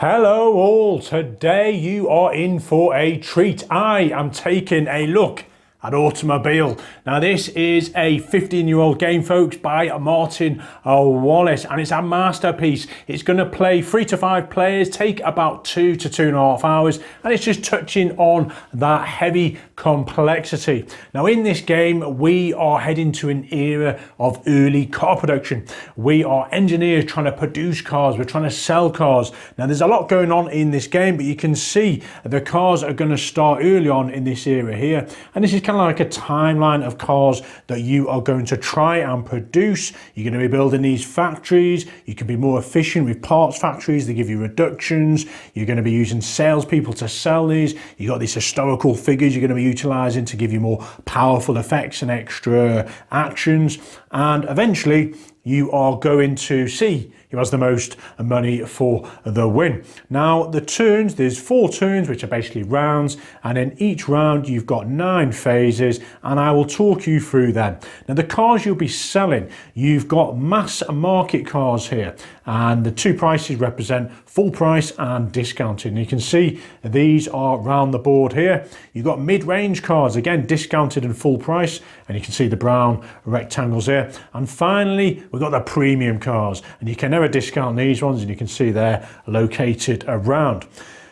Hello all, today you are in for a treat. I am taking a look at Automobile. Now this is a 15-year-old game, folks, by Martin Wallace, and it's a masterpiece. It's going to play 3 to 5 players, take about 2 to 2.5 hours, and it's just touching on that heavy complexity. Now in this game, we are heading to an era of early car production. We are engineers trying to produce cars, we're trying to sell cars. Now there's a lot going on in this game, but you can see the cars are going to start early on in this era here, and this is kind of like a timeline of cars that you are going to try and produce. You're going to be building these factories. You can be more efficient with parts factories. They give you reductions. You're going to be using salespeople to sell these. You've got these historical figures you're going to be utilizing to give you more powerful effects and extra actions. And eventually you are going to see who has the most money for the win. Now the turns, there's 4 turns, which are basically rounds, and in each round you've got 9 phases, and I will talk you through them. Now the cars you'll be selling, you've got mass market cars here, and the 2 prices represent full price and discounted. And you can see these are round the board here. You've got mid-range cars, again discounted and full price, and you can see the brown rectangles here. And finally, we've got the premium cars, and you can never discount these ones, and you can see they're located around.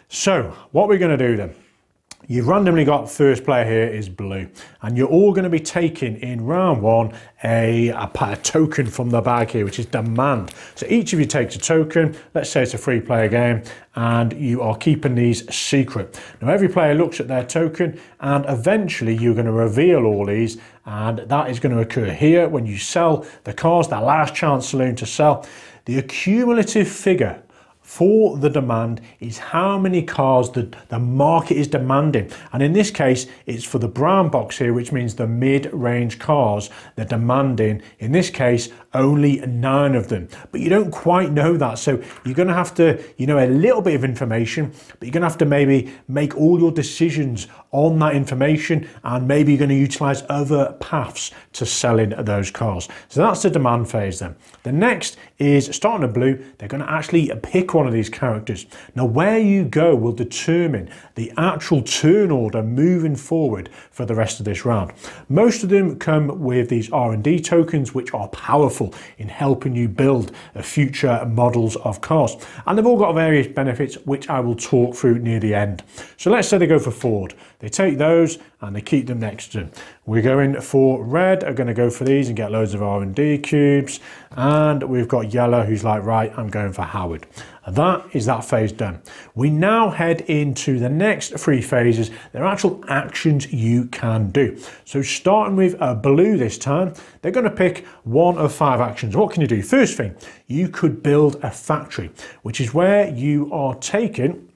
So what we're going to do then, you've randomly got first player here is blue, and you're all going to be taking in round 1 a token from the bag here, which is demand. So each of you takes a token. Let's say it's a 3-player game, and you are keeping these secret. Now every player looks at their token, and eventually you're going to reveal all these, and that is going to occur here when you sell the cars, that last chance saloon to sell. The accumulative figure for the demand is how many cars the market is demanding. And in this case, it's for the brown box here, which means the mid-range cars they're demanding. In this case, only 9 of them. But you don't quite know that. So you're going to have to, you know, a little bit of information, but you're going to have to maybe make all your decisions on that information, and maybe you're going to utilize other paths to selling those cars. So that's the demand phase then. The next is starting at blue. They're going to actually pick one of these characters. Now where you go will determine the actual turn order moving forward for the rest of this round. Most of them come with these R&D tokens, which are powerful in helping you build future models of cars, and they've all got various benefits which I will talk through near the end. So let's say they go for Ford. They take those and they keep them next to them. We're going for red, are going to go for these and get loads of R&D cubes, and we've got yellow who's like, right, I'm going for Howard. And that is that phase done. We now head into the next 3 phases. They're actual actions you can do. So starting with blue this time, they're going to pick 1 of 5 actions. What can you do? First thing, you could build a factory, which is where you are taking,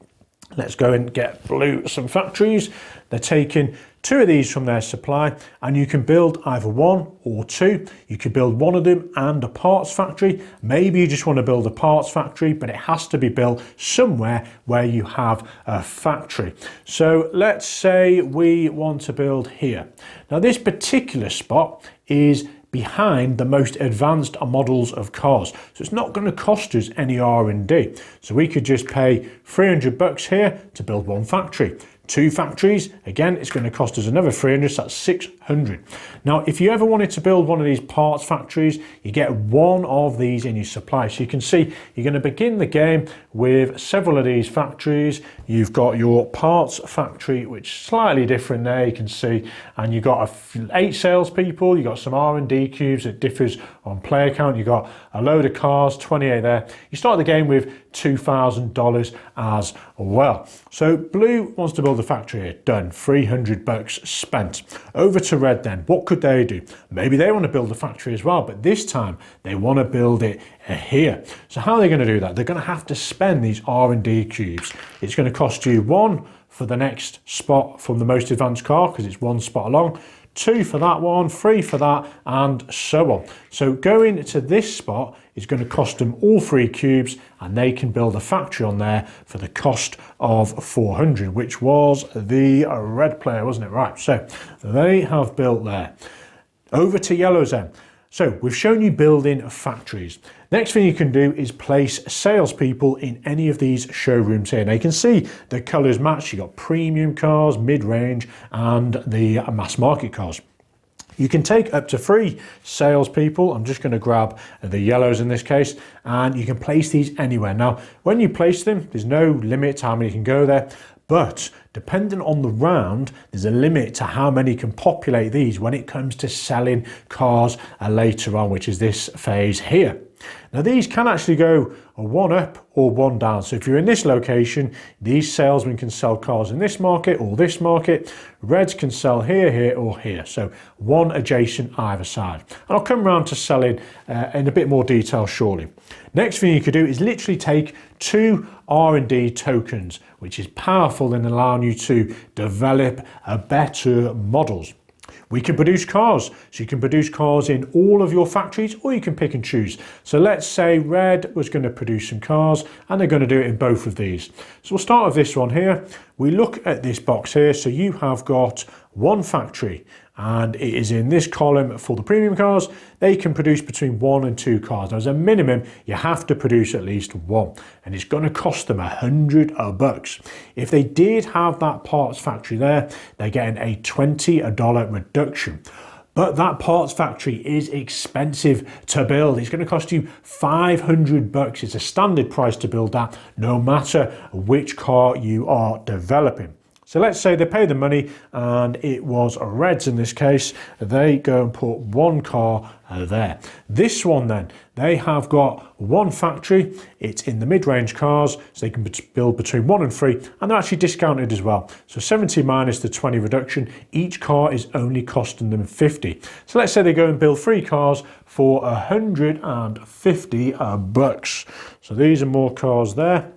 let's go and get blue some factories. They're taking 2 of these from their supply, and you can build either 1 or 2. You could build 1 of them and a parts factory. Maybe you just want to build a parts factory, but it has to be built somewhere where you have a factory. So let's say we want to build here. Now this particular spot is behind the most advanced models of cars, so it's not going to cost us any R&D. So we could just pay $300 here to build 1 factory. 2 factories, again, it's going to cost us another 300, so that's 600. Now, if you ever wanted to build one of these parts factories, you get 1 of these in your supply. So you can see you're going to begin the game with several of these factories. You've got your parts factory, which is slightly different there, you can see, and you've got 8 salespeople, you've got some R&D cubes that differs on player count, you've got a load of cars, 28 there. You start the game with $2,000 as well. So blue wants to build a factory here, done, $300 spent. Over to red then, what could they do? Maybe they want to build a factory as well, but this time they want to build it here. So how are they going to do that? They're going to have to spend these R&D cubes. It's going to cost you 1 for the next spot from the most advanced car, because it's 1 spot along, 2 for that one, 3 for that, and so on. So going to this spot is going to cost them all 3 cubes, and they can build a factory on there for the cost of 400, which was the red player, wasn't it? Right, so they have built there. Over to yellows then. So we've shown you building factories. Next thing you can do is place salespeople in any of these showrooms here. Now you can see the colours match. You've got premium cars, mid-range and the mass market cars. You can take up to 3 salespeople. I'm just going to grab the yellows in this case, and you can place these anywhere. Now, when you place them, there's no limit to how many can go there, but depending on the round, there's a limit to how many can populate these when it comes to selling cars later on, which is this phase here. Now these can actually go 1 up or 1 down. So if you're in this location, these salesmen can sell cars in this market or this market. Reds can sell here, here or here. So 1 adjacent either side. And I'll come around to selling in a bit more detail shortly. Next thing you could do is literally take 2 R&D tokens, which is powerful in allowing you to develop better models. We can produce cars, so you can produce cars in all of your factories, or you can pick and choose. So let's say Red was going to produce some cars and they're going to do it in both of these. So we'll start with this one here. We look at this box here. So you have got 1 factory and it is in this column for the premium cars. They can produce between 1 and 2 cars. Now, as a minimum, you have to produce at least 1, and it's going to cost them $100. If they did have that parts factory there, they're getting a $20 reduction. But that parts factory is expensive to build. It's going to cost you $500. It's a standard price to build that, no matter which car you are developing. So let's say they pay the money and it was Reds in this case. They go and put 1 car there. This one then, they have got 1 factory. It's in the mid-range cars, so they can build between 1 and 3, and they're actually discounted as well. So 70 minus the 20 reduction, each car is only costing them 50. So let's say they go and build 3 cars for $150. So these are more cars there.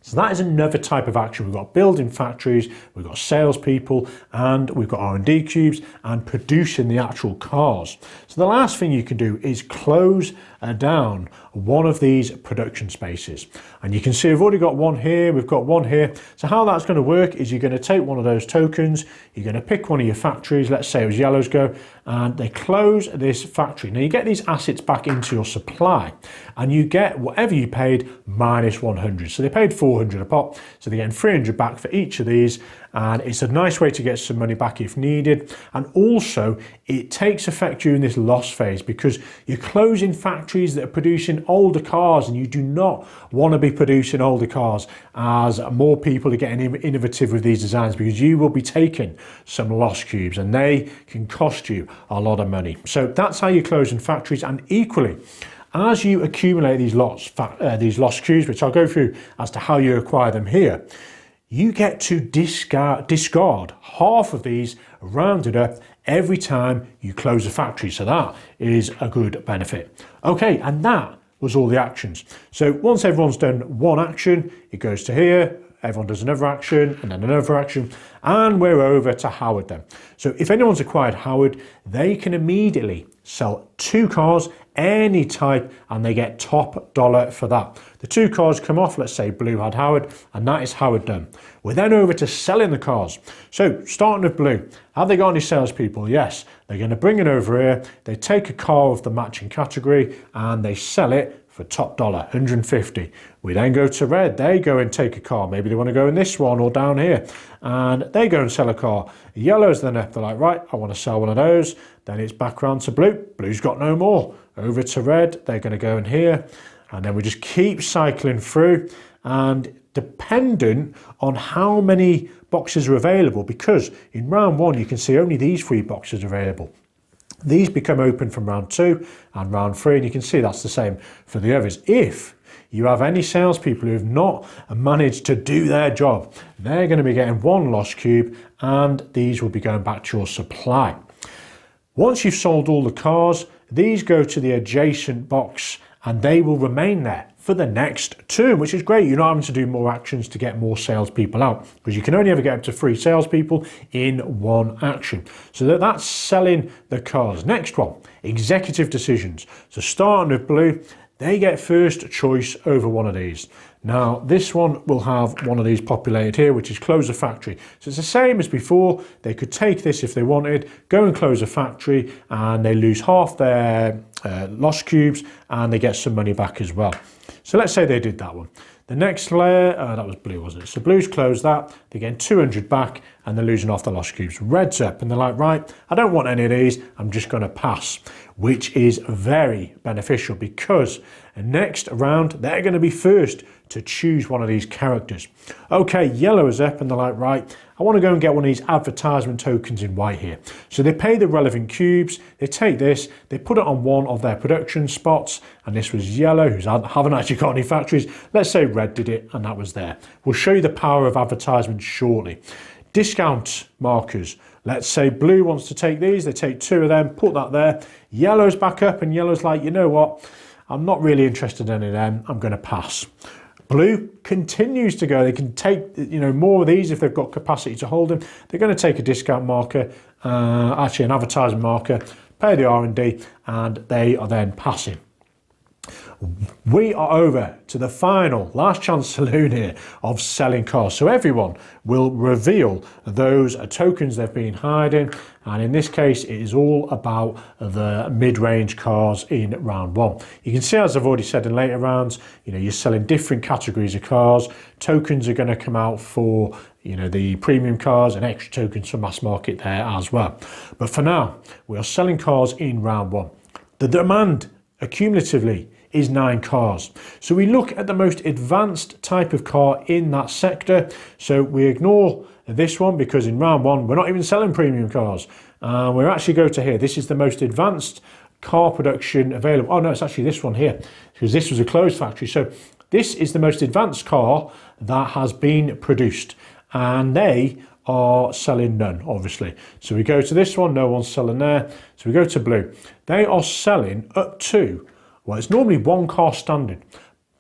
So that is another type of action. We've got building factories, we've got salespeople, and we've got R&D cubes and producing the actual cars. So the last thing you can do is close down one of these production spaces. And you can see I've already got 1 here, we've got 1 here. So how that's going to work is you're going to take one of those tokens, you're going to pick one of your factories, let's say it was yellows go, and they close this factory. Now you get these assets back into your supply and you get whatever you paid minus 100. So they paid 400 a pop, so they're getting 300 back for each of these, and it's a nice way to get some money back if needed. And also it takes effect during this loss phase because you're closing factories that are producing older cars, and you do not want to be producing older cars as more people are getting innovative with these designs, because you will be taking some loss cubes and they can cost you a lot of money. So that's how you're closing factories. And equally, as you accumulate these loss cubes, which I'll go through as to how you acquire them here, you get to discard half of these rounded up every time you close a factory. So that is a good benefit. Okay, and that was all the actions. So once everyone's done 1 action, it goes to here, everyone does another action and then another action, and we're over to Howard then. So if anyone's acquired Howard, they can immediately sell 2 cars, any type, and they get top dollar for that. The 2 cars come off, let's say Blue had Howard, and that is Howard done. We're then over to selling the cars. So starting with Blue, have they got any salespeople? Yes, they're going to bring it over here, they take a car of the matching category and they sell it for top dollar, 150. We then go to Red, they go and take a car, maybe they want to go in this one or down here, and they go and sell a car. Yellow's then up, they're like, right, I want to sell one of those. Then it's back around to Blue, Blue's got no more. Over to Red, they're going to go in here, and then we just keep cycling through, and dependent on how many boxes are available, because in round 1 you can see only these 3 boxes are available. These become open from round 2 and round 3, and you can see that's the same for the others. If you have any salespeople who have not managed to do their job, they're going to be getting 1 loss cube, and these will be going back to your supply. Once you've sold all the cars, these go to the adjacent box and they will remain there for the next turn, which is great. You're not having to do more actions to get more salespeople out, because you can only ever get up to 3 salespeople in 1 action. So that's selling the cars. Next one, executive decisions. So starting with Blue, they get first choice over one of these. Now, this one will have one of these populated here, which is close the factory. So it's the same as before. They could take this if they wanted, go and close the factory, and they lose half their loss cubes, and they get some money back as well. So let's say they did that one. The next layer, that was blue, wasn't it? So blue's closed that, they're getting 200 back, and they're losing off the loss cubes. Red's up, and they're like, right, I don't want any of these, I'm just going to pass, which is very beneficial because next round, they're going to be first to choose one of these characters. Okay, yellow is up, and they're like, right, I want to go and get one of these advertisement tokens in white here. So they pay the relevant cubes, they take this, they put it on one of their production spots, and this was yellow, who haven't actually got any factories. Let's say red did it, and that was there. We'll show you the power of advertisement shortly. Discount markers. Let's say blue wants to take these, they take 2 of them, put that there. Yellow's back up, and yellow's like, you know what? I'm not really interested in any of them, I'm going to pass. Blue continues to go. They can take, more of these if they've got capacity to hold them. They're going to take a discount marker, actually an advertising marker, pay the R&D, and they are then passing. We are over to the final, last chance saloon here of selling cars. So everyone will reveal those tokens they've been hiding. And in this case, it is all about the mid-range cars in round 1. You can see, as I've already said in later rounds, you're selling different categories of cars. Tokens are going to come out for the premium cars, and extra tokens for mass market there as well. But for now, we are selling cars in round 1. The demand accumulatively is 9 cars. So we look at the most advanced type of car in that sector. So we ignore this one because in round 1, we're not even selling premium cars. We're actually go to here. This is the most advanced car production available. Oh no, it's actually this one here because this was a closed factory. So this is the most advanced car that has been produced, and they are selling none, obviously. So we go to this one, no one's selling there. So we go to blue. They are selling up to, well, it's normally 1 car standard,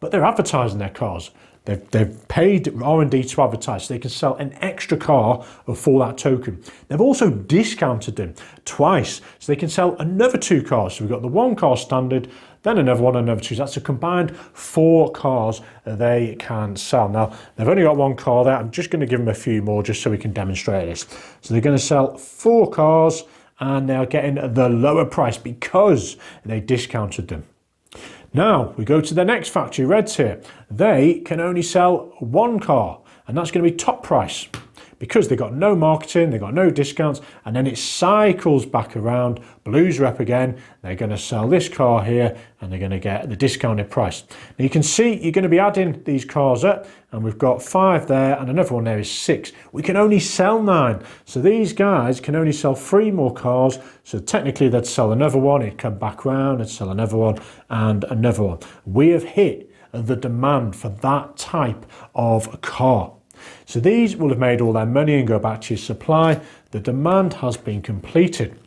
but they're advertising their cars. They've paid R&D to advertise, so they can sell an extra car for that token. They've also discounted them twice, so they can sell another 2 cars. So we've got the 1 car standard, then another one, another 2. So that's a combined 4 cars they can sell. Now, they've only got 1 car there. I'm just going to give them a few more just so we can demonstrate this. So they're going to sell 4 cars, and they're getting the lower price because they discounted them. Now we go to the next factory, Reds here. They can only sell 1 car, and that's going to be top price because they've got no marketing, they've got no discounts, and then it cycles back around. Blues rep again, they're going to sell this car here, and they're going to get the discounted price. Now you can see you're going to be adding these cars up, and we've got 5 there, and another one there is 6. We can only sell 9. So these guys can only sell 3 more cars. So technically they'd sell another one, it'd come back round, it'd sell another one, and another one. We have hit the demand for that type of car. So these will have made all their money and go back to your supply. The demand has been completed.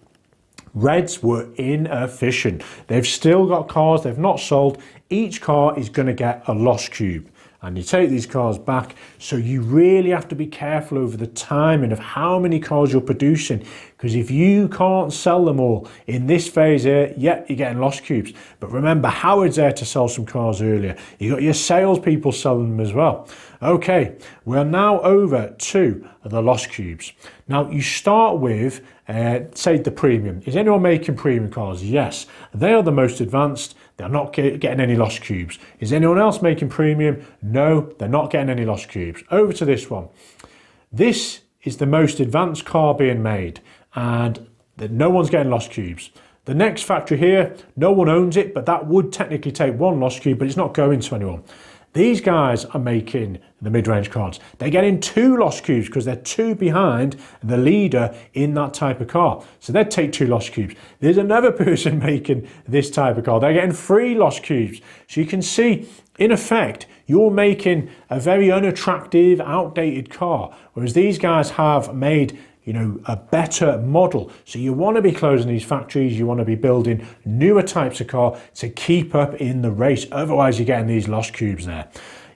Reds were inefficient. They've still got cars they've not sold. Each car is going to get a loss cube. And you take these cars back, so you really have to be careful over the timing of how many cars you're producing, because if you can't sell them all in this phase here, yeah, you're getting loss cubes. But remember, Howard's there to sell some cars earlier. You got your salespeople selling them as well. Okay, we're now over to the loss cubes. Now you start with, say, the premium. Is anyone making premium cars? Yes, they are the most advanced. They're not getting any loss cubes. Is anyone else making premium? No, they're not getting any loss cubes. Over to this one. This is the most advanced car being made, and no one's getting loss cubes. The next factory here, no one owns it, but that would technically take 1 loss cube, but it's not going to anyone. These guys are making the mid-range cars. They're getting 2 loss cubes because they're 2 behind the leader in that type of car. So they'd take 2 loss cubes. There's another person making this type of car. They're getting 3 loss cubes. So you can see, in effect, you're making a very unattractive, outdated car, whereas these guys have made a better model. So you want to be closing these factories, you want to be building newer types of car to keep up in the race. Otherwise, you're getting these loss cubes there.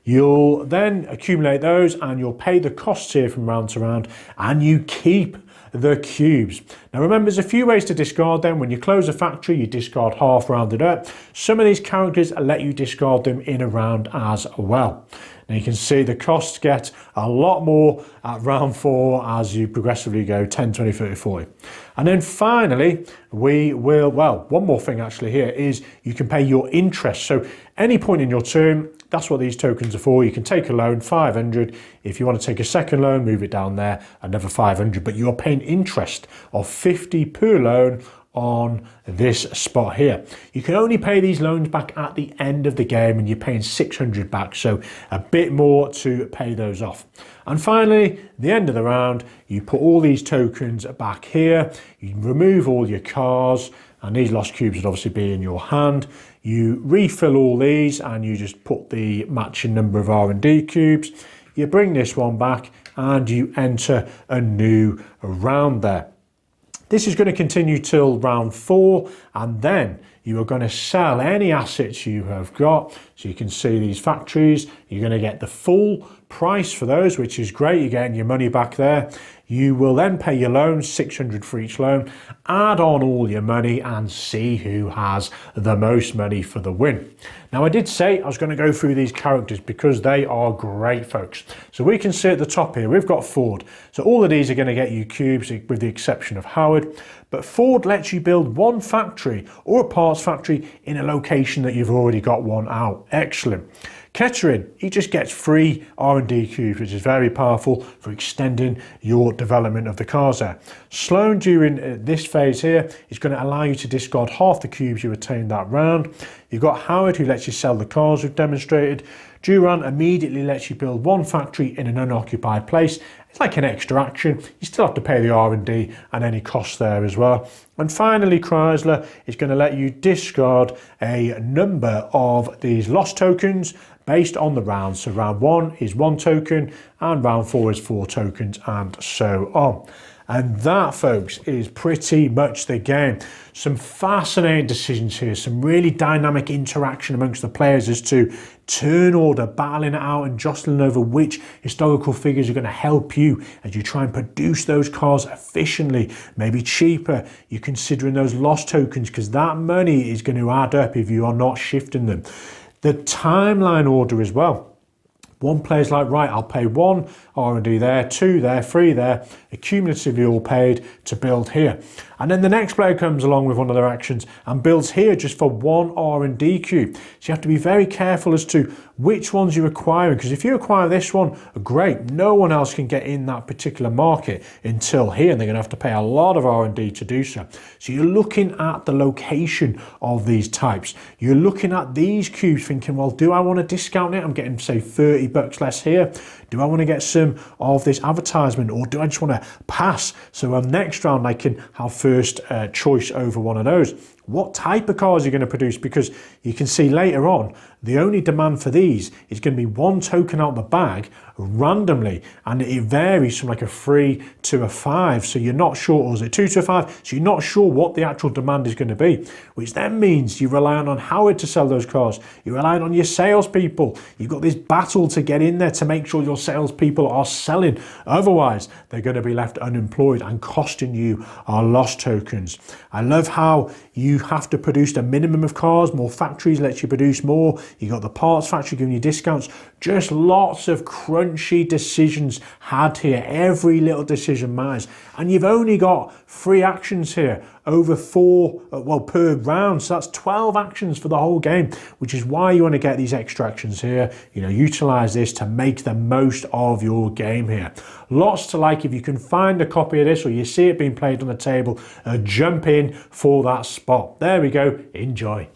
You'll then accumulate those and you'll pay the costs here from round to round, and you keep the cubes. Now remember, there's a few ways to discard them. When you close a factory, you discard half rounded up. Some of these characters let you discard them in a round as well. Now you can see the costs get a lot more at round 4 as you progressively go 10, 20, 30, 40. And then finally, we will, well, one more thing actually here is you can pay your interest. So any point in your term, that's what these tokens are for. You can take a loan, 500. If you want to take a second loan, move it down there, another 500. But you're paying interest of 50 per loan on this spot here. You can only pay these loans back at the end of the game, and you're paying 600 back, so a bit more to pay those off. And finally, the end of the round, you put all these tokens back here, you remove all your cars, and these lost cubes would obviously be in your hand. You refill all these and you just put the matching number of R&D cubes. You bring this one back and you enter a new round there. This is going to continue till round 4, and then you are going to sell any assets you have got. So you can see these factories, you're going to get the full price for those, which is great. You're getting your money back there. You will then pay your loans, 600 for each loan, add on all your money and see who has the most money for the win. Now I did say I was going to go through these characters because they are great, folks. So we can see at the top here, we've got Ford. So all of these are going to get you cubes with the exception of Howard. But Ford lets you build one factory or a parts factory in a location that you've already got one out. Excellent. Kettering, he just gets free R&D cubes, which is very powerful for extending your development of the cars there. Sloan, during this phase here, is going to allow you to discard half the cubes you attained that round. You've got Howard, who lets you sell the cars we've demonstrated. Duran immediately lets you build one factory in an unoccupied place. It's like an extra action. You still have to pay the R&D and any costs there as well. And finally, Chrysler is going to let you discard a number of these lost tokens based on the round. So round 1 is 1 token and round 4 is 4 tokens and so on. And that, folks, is pretty much the game. Some fascinating decisions here, some really dynamic interaction amongst the players as to turn order, battling it out and jostling over which historical figures are going to help you as you try and produce those cars efficiently, maybe cheaper. You're considering those lost tokens because that money is going to add up if you are not shifting them. The timeline order as well. One player's like, right, I'll pay 1 R&D there, 2 there, 3 there, accumulatively all paid to build here. And then the next player comes along with one of their actions and builds here just for 1 R&D cube. So you have to be very careful as to which ones you're acquiring, because if you acquire this one, great, no one else can get in that particular market until here, and they're going to have to pay a lot of R&D to do so. So you're looking at the location of these types. You're looking at these cubes thinking, well, do I want to discount it? I'm getting, say, 30 bucks less here. Do I want to get some of this advertisement, or do I just want to pass? So next round I can have first choice over one of those. What type of cars are you going to produce? Because you can see later on, the only demand for these is going to be 1 token out the bag randomly, and it varies from like a 3 to a 5. So you're not sure, or is it 2 to a 5? So you're not sure what the actual demand is going to be, which then means you're relying on Howard to sell those cars. You're relying on your salespeople. You've got this battle to get in there to make sure your salespeople are selling. Otherwise, they're going to be left unemployed and costing you lost tokens. I love how you have to produce a minimum of cars. More factories let you produce more. You got the parts factory giving you discounts. Just lots of crunchy decisions had here. Every little decision matters. And you've only got 3 actions here over 4, well, per round. So that's 12 actions for the whole game, which is why you want to get these extra actions here. You know, utilize this to make the most of your game here. Lots to like. If you can find a copy of this or you see it being played on the table, jump in for that spot. There we go. Enjoy.